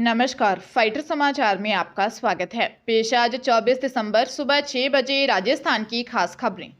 नमस्कार, फाइटर समाचार में आपका स्वागत है। पेश आज 24 दिसंबर सुबह 6 बजे राजस्थान की खास खबरें।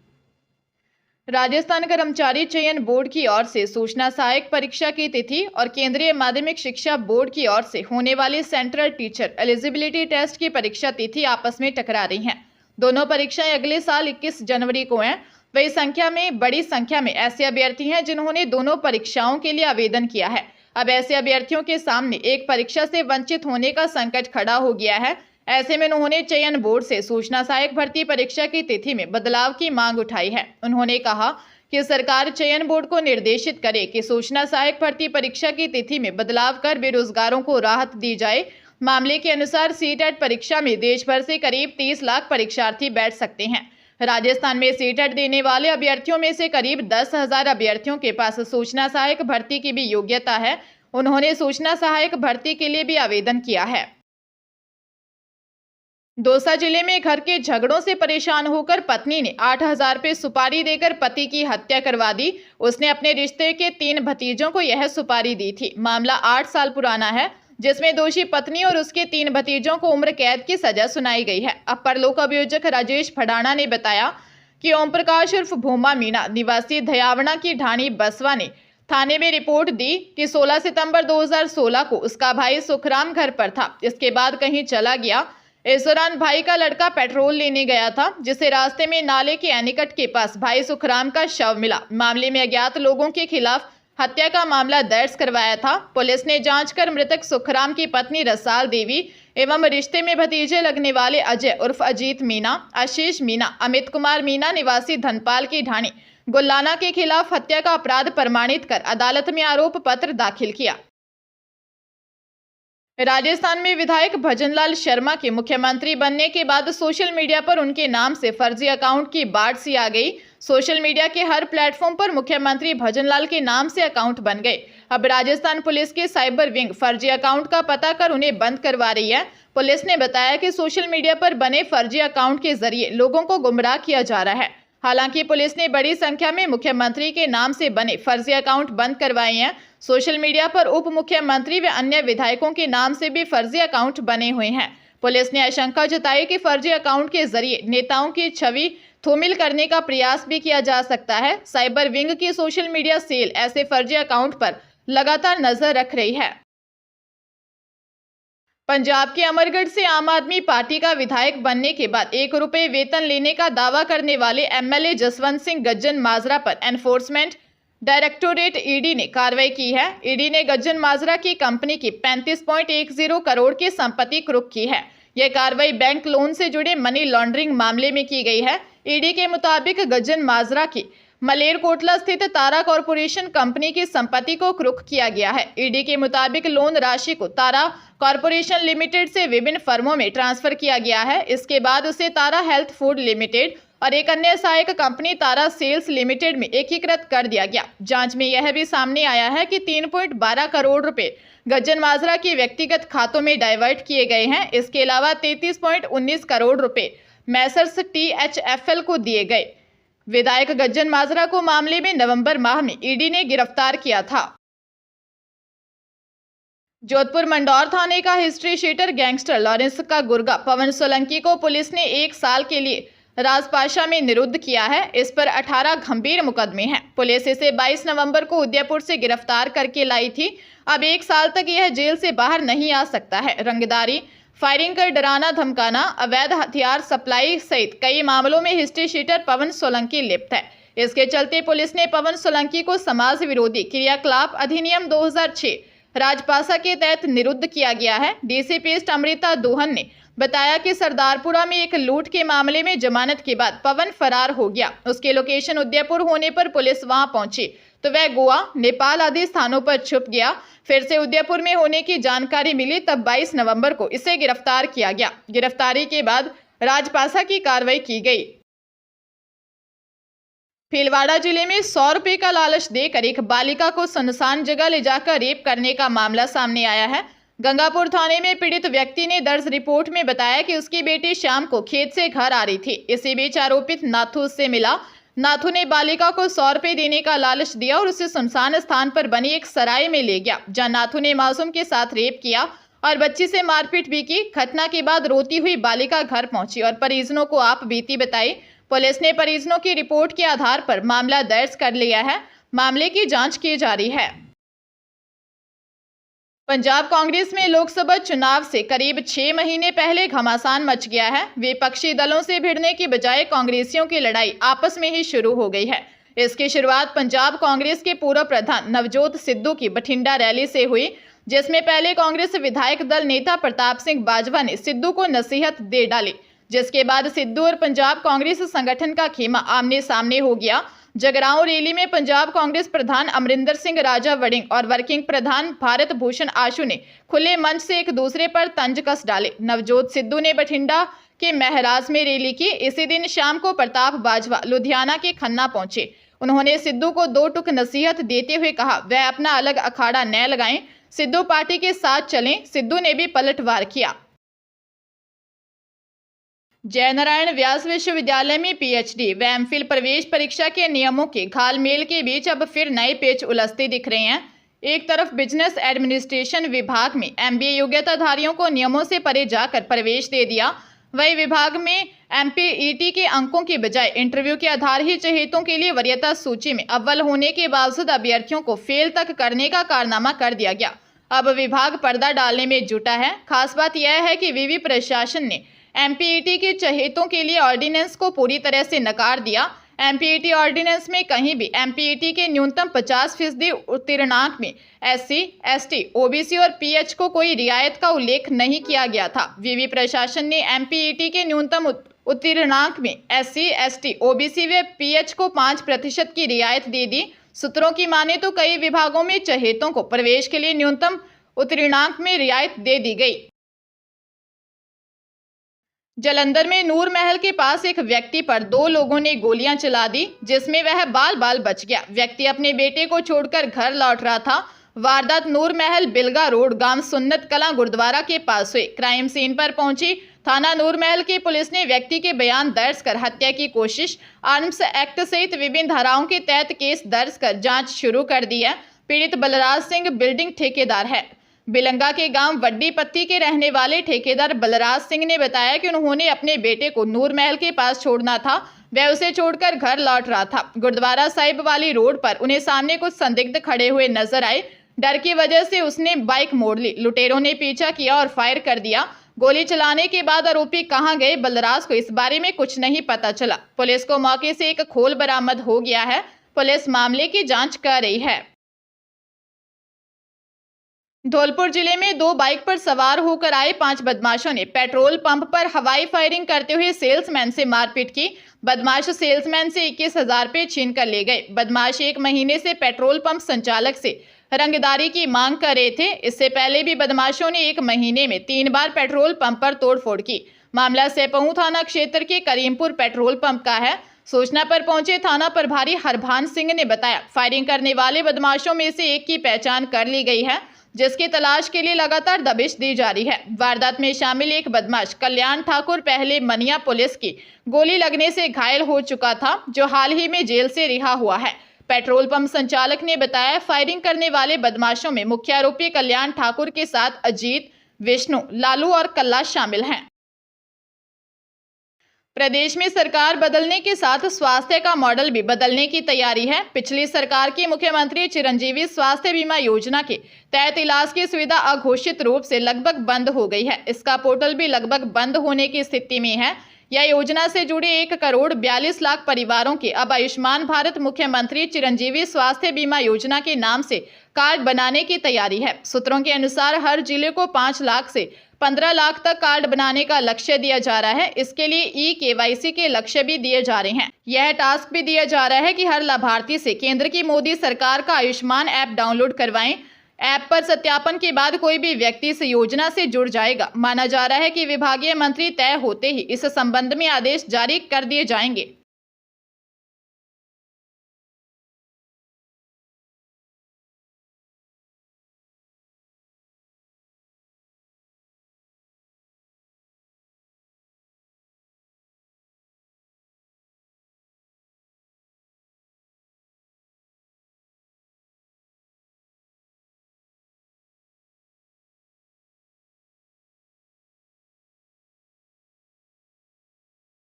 राजस्थान कर्मचारी चयन बोर्ड की ओर से सूचना सहायक परीक्षा की तिथि और केंद्रीय माध्यमिक शिक्षा बोर्ड की ओर से होने वाली सेंट्रल टीचर एलिजिबिलिटी टेस्ट की परीक्षा तिथि आपस में टकरा रही हैं। दोनों परीक्षाएं अगले साल 21 जनवरी को हैं। वही बड़ी संख्या में ऐसे अभ्यर्थी हैं जिन्होंने दोनों परीक्षाओं के लिए आवेदन किया है। अब ऐसे अभ्यर्थियों के सामने एक परीक्षा से वंचित होने का संकट खड़ा हो गया है। ऐसे में उन्होंने चयन बोर्ड से सूचना सहायक भर्ती परीक्षा की तिथि में बदलाव की मांग उठाई है। उन्होंने कहा कि सरकार चयन बोर्ड को निर्देशित करे कि सूचना सहायक भर्ती परीक्षा की तिथि में बदलाव कर बेरोजगारों को राहत दी जाए। मामले के अनुसार सीटेट परीक्षा में देश भर से करीब 30 लाख परीक्षार्थी बैठ सकते हैं। राजस्थान में सीटेट देने वाले अभ्यर्थियों में से करीब 10,000 अभ्यर्थियों के पास सूचना सहायक भर्ती की भी योग्यता है। उन्होंने सूचना सहायक भर्ती के लिए भी आवेदन किया है। दौसा जिले में घर के झगड़ों से परेशान होकर पत्नी ने 8,000 रुपये सुपारी देकर पति की हत्या करवा दी। उसने अपने रिश्ते के 3 भतीजों को यह सुपारी दी थी। मामला 8 साल पुराना है, जिसमें दोषी पत्नी और उसके 3 भतीजों को उम्र कैद की सजा सुनाई गई है। अपर लोक अभियोजक राजेश फडाना ने बताया कि ओम प्रकाश उर्फ भूमा मीना निवासी दयावना की ढाणी बसवा ने थाने में रिपोर्ट दी कि 16 सितंबर 2016 को उसका भाई सुखराम घर पर था। इसके बाद कहीं चला गया। इस दौरान भाई का लड़का पेट्रोल लेने गया था, जिसे रास्ते में नाले के एनीकट के पास भाई सुखराम का शव मिला। मामले में अज्ञात लोगों के खिलाफ हत्या का मामला दर्ज करवाया था। पुलिस ने जांच कर मृतक सुखराम की पत्नी रसाल देवी एवं रिश्ते में भतीजे लगने वाले अजय उर्फ अजीत मीना, आशीष मीना, अमित कुमार मीना निवासी धनपाल की ढाणी गुल्लाना के खिलाफ हत्या का अपराध प्रमाणित कर अदालत में आरोप पत्र दाखिल किया। राजस्थान में विधायक भजनलाल शर्मा के मुख्यमंत्री बनने के बाद सोशल मीडिया पर उनके नाम से फर्जी अकाउंट की बाढ़ सी आ गई। सोशल मीडिया के हर प्लेटफॉर्म पर मुख्यमंत्री भजनलाल के नाम से अकाउंट बन गए। अब राजस्थान पुलिस की साइबर विंग फर्जी अकाउंट का पता कर उन्हें बंद करवा रही है। पुलिस ने बताया कि सोशल मीडिया पर बने फर्जी अकाउंट के जरिए लोगों को गुमराह किया जा रहा है। हालांकि पुलिस ने बड़ी संख्या में मुख्यमंत्री के नाम से बने फर्जी अकाउंट बंद करवाए हैं। सोशल मीडिया पर उप मुख्यमंत्री व अन्य विधायकों के नाम से भी फर्जी अकाउंट बने हुए हैं। पुलिस ने आशंका जताई कि फर्जी अकाउंट के जरिए नेताओं की छवि धूमिल करने का प्रयास भी किया जा सकता है। साइबर विंग की सोशल मीडिया सेल ऐसे फर्जी अकाउंट पर लगातार नजर रख रही है। पंजाब के अमरगढ़ से आम आदमी पार्टी का विधायक बनने के बाद 1 रुपये वेतन लेने का दावा करने वाले एमएलए जसवंत सिंह गज्जन माजरा पर एनफोर्समेंट डायरेक्टोरेट ईडी ने कार्रवाई की है। ईडी ने गज्जन माजरा की कंपनी की 35.10 करोड़ की संपत्ति कुर्क की है। यह कार्रवाई बैंक लोन से जुड़े मनी लॉन्ड्रिंग मामले में की गई है। ईडी के मुताबिक गज्जन माजरा की मलेरकोटला स्थित तारा कॉरपोरेशन कंपनी की संपत्ति को कुर्क किया गया है। ईडी के मुताबिक लोन राशि को तारा कॉरपोरेशन लिमिटेड से विभिन्न फर्मों में ट्रांसफर किया गया है। इसके बाद उसे तारा हेल्थ फूड लिमिटेड और एक अन्य सहायक कंपनी तारा सेल्स लिमिटेड में एकीकृत कर दिया गया। जांच में यह भी सामने आया है कि 3.12 करोड़ रुपए गज्जन माजरा के व्यक्तिगत खातों में डाइवर्ट किए गए हैं। इसके अलावा 33.19 करोड़ रुपए मैसर्स THFL को दिए गए। विधायक गज्जन माजरा को मामले में नवंबर माह में ईडी ने गिरफ्तार किया था। जोधपुर मंडौर थाने का हिस्ट्री शीटर गैंगस्टर लॉरेंस का गुर्गा पवन सोलंकी को पुलिस ने 1 साल के लिए राजपाशा में निरुद्ध किया है। इस पर 18 गंभीर मुकदमे हैं। पुलिस इसे 22 नवंबर को उदयपुर से गिरफ्तार करके लाई थी। अब 1 साल तक यह जेल से बाहर नहीं आ सकता है। रंगदारी, फायरिंग कर डराना धमकाना, अवैध हथियार सप्लाई सहित कई मामलों में हिस्ट्री शीटर पवन सोलंकी लिप्त है। इसके चलते पुलिस ने पवन सोलंकी को समाज विरोधी क्रियाकलाप अधिनियम 2006 राजपाशा के तहत निरुद्ध किया गया है। डीसीपी अमृता दोहन ने बताया कि सरदारपुरा में एक लूट के मामले में जमानत के बाद पवन फरार हो गया। उसके लोकेशन उदयपुर होने पर पुलिस वहां पहुंची तो वह गोवा, नेपाल आदि स्थानों पर छुप गया। फिर से उदयपुर में होने की जानकारी मिली, तब 22 नवंबर को इसे गिरफ्तार किया गया। गिरफ्तारी के बाद राजपाशा की कार्रवाई की गई। भीलवाड़ा जिले में 100 रुपए का लालच देकर एक बालिका को सुनसान जगह ले जाकर रेप करने का मामला सामने आया है। गंगापुर थाने में पीड़ित व्यक्ति ने दर्ज रिपोर्ट में बताया कि उसकी बेटी शाम को खेत से घर आ रही थी। इसी बीच आरोपित नाथू उससे मिला। नाथू ने बालिका को 100 रुपए देने का लालच दिया और उसे सुनसान स्थान पर बनी एक सराय में ले गया, जहां नाथू ने मासूम के साथ रेप किया और बच्ची से मारपीट भी की। घटना के बाद रोती हुई बालिका घर पहुंची और परिजनों को आप बीती बताई। पुलिस ने परिजनों की रिपोर्ट के आधार पर मामला दर्ज कर लिया है। मामले की जांच की जा रही है। पंजाब कांग्रेस में लोकसभा चुनाव से करीब 6 महीने पहले घमासान मच गया है। विपक्षी दलों से भिड़ने की बजाय कांग्रेसियों की लड़ाई आपस में ही शुरू हो गई है। इसकी शुरुआत पंजाब कांग्रेस के पूर्व प्रधान नवजोत सिद्धू की बठिंडा रैली से हुई, जिसमें पहले कांग्रेस विधायक दल नेता प्रताप सिंह बाजवा ने सिद्धू को नसीहत दे डाली, जिसके बाद सिद्धू और पंजाब कांग्रेस संगठन का खेमा आमने सामने हो गया। जगरांव रैली में पंजाब कांग्रेस प्रधान अमरिंदर सिंह राजा वड़िंग और वर्किंग प्रधान भारत भूषण आशु ने खुले मंच से एक दूसरे पर तंज कस डाले। नवजोत सिद्धू ने बठिंडा के महराज में रैली की। इसी दिन शाम को प्रताप बाजवा लुधियाना के खन्ना पहुंचे। उन्होंने सिद्धू को 2 टुक नसीहत देते हुए कहा, वह अपना अलग अखाड़ा न लगाएं, सिद्धू पार्टी के साथ चलें। सिद्धू ने भी पलटवार किया। जयनारायण व्यास विश्वविद्यालय में पीएचडी व एमफिल प्रवेश परीक्षा के नियमों के घालमेल के बीच अब फिर नए पेच उलझते दिख रहे हैं। एक तरफ बिजनेस एडमिनिस्ट्रेशन विभाग में एमबीए योग्यताधारियों को नियमों से परे जाकर प्रवेश दे दिया, वही विभाग में एमपीईटी के अंकों की बजाय इंटरव्यू के आधार ही चहेतों के लिए वरीयता सूची में अव्वल होने के बावजूद अभ्यर्थियों को फेल तक करने का कारनामा कर दिया गया। अब विभाग पर्दा डालने में जुटा है। खास बात यह है कि विवि प्रशासन ने एमपीईटी के चहेतों के लिए ऑर्डिनेंस को पूरी तरह से नकार दिया। एमपीईटी ऑर्डिनेंस में कहीं भी एमपीईटी के न्यूनतम 50% उत्तीर्णांक में एससी, एसटी, ओबीसी और पीएच को कोई रियायत का उल्लेख नहीं किया गया था। विवि प्रशासन ने एमपीईटी के न्यूनतम उत्तीर्णांक में एससी, एसटी, ओबीसी व पीएच को 5% की रियायत दे दी। सूत्रों की माने तो कई विभागों में चहेतों को प्रवेश के लिए न्यूनतम उत्तीर्णांक में रियायत दे दी गई। जालंधर में नूर महल के पास एक व्यक्ति पर 2 लोगों ने गोलियां चला दी, जिसमें वह बाल बाल बच गया। व्यक्ति अपने बेटे को छोड़कर घर लौट रहा था। वारदात नूर महल बिलगा रोड गांव सुन्नत कलां गुरुद्वारा के पास हुई। क्राइम सीन पर पहुंची थाना नूर महल की पुलिस ने व्यक्ति के बयान दर्ज कर हत्या की कोशिश, आर्म्स एक्ट सहित विभिन्न धाराओं के तहत केस दर्ज कर जांच शुरू कर दी है। पीड़ित बलराज सिंह बिल्डिंग ठेकेदार है। बिलंगा के गांव वड्डी पत्ती के रहने वाले ठेकेदार बलराज सिंह ने बताया कि उन्होंने अपने बेटे को नूर महल के पास छोड़ना था। वह उसे छोड़कर घर लौट रहा था। गुरुद्वारा साहिब वाली रोड पर उन्हें सामने कुछ संदिग्ध खड़े हुए नजर आए। डर की वजह से उसने बाइक मोड़ ली। लुटेरों ने पीछा किया और फायर कर दिया। गोली चलाने के बाद आरोपी कहां गए, बलराज को इस बारे में कुछ नहीं पता चला। पुलिस को मौके से एक खोल बरामद हो गया है। पुलिस मामले की जांच कर रही है। धौलपुर जिले में 2 बाइक पर सवार होकर आए 5 बदमाशों ने पेट्रोल पंप पर हवाई फायरिंग करते हुए सेल्समैन से मारपीट की। बदमाश सेल्समैन से 21,000 रुपये छीन कर ले गए। बदमाश 1 महीने से पेट्रोल पंप संचालक से रंगदारी की मांग कर रहे थे। इससे पहले भी बदमाशों ने 1 महीने में 3 बार पेट्रोल पंप पर तोड़फोड़ की। मामला सेपहू थाना क्षेत्र के करीमपुर पेट्रोल पंप का है। सूचना पर पहुंचे थाना प्रभारी हरभान सिंह ने बताया, फायरिंग करने वाले बदमाशों में से एक की पहचान कर ली गई है, जिसकी तलाश के लिए लगातार दबिश दी जा रही है। वारदात में शामिल एक बदमाश कल्याण ठाकुर पहले मनिया पुलिस की गोली लगने से घायल हो चुका था, जो हाल ही में जेल से रिहा हुआ है। पेट्रोल पंप संचालक ने बताया, फायरिंग करने वाले बदमाशों में मुख्य आरोपी कल्याण ठाकुर के साथ अजीत, विष्णु, लालू और कल्ला शामिल हैं। प्रदेश में सरकार बदलने के साथ स्वास्थ्य का मॉडल भी बदलने की तैयारी है। पिछली सरकार की मुख्यमंत्री चिरंजीवी स्वास्थ्य बीमा योजना के तहत इलाज की सुविधा अघोषित रूप से लगभग बंद हो गई है। इसका पोर्टल भी लगभग बंद होने की स्थिति में है। यह योजना से जुड़े 1,42,00,000 परिवारों के अब आयुष्मान भारत मुख्यमंत्री चिरंजीवी स्वास्थ्य बीमा योजना के नाम से कार्ड बनाने की तैयारी है। सूत्रों के अनुसार हर जिले को 5 लाख से 15 लाख तक कार्ड बनाने का लक्ष्य दिया जा रहा है। इसके लिए ई-केवाईसी के लक्ष्य भी दिए जा रहे हैं। यह टास्क भी दिया जा रहा है कि हर लाभार्थी से केंद्र की मोदी सरकार का आयुष्मान ऐप डाउनलोड करवाएं। ऐप पर सत्यापन के बाद कोई भी व्यक्ति इस योजना से जुड़ जाएगा। माना जा रहा है कि विभागीय मंत्री तय होते ही इस संबंध में आदेश जारी कर दिए जाएंगे।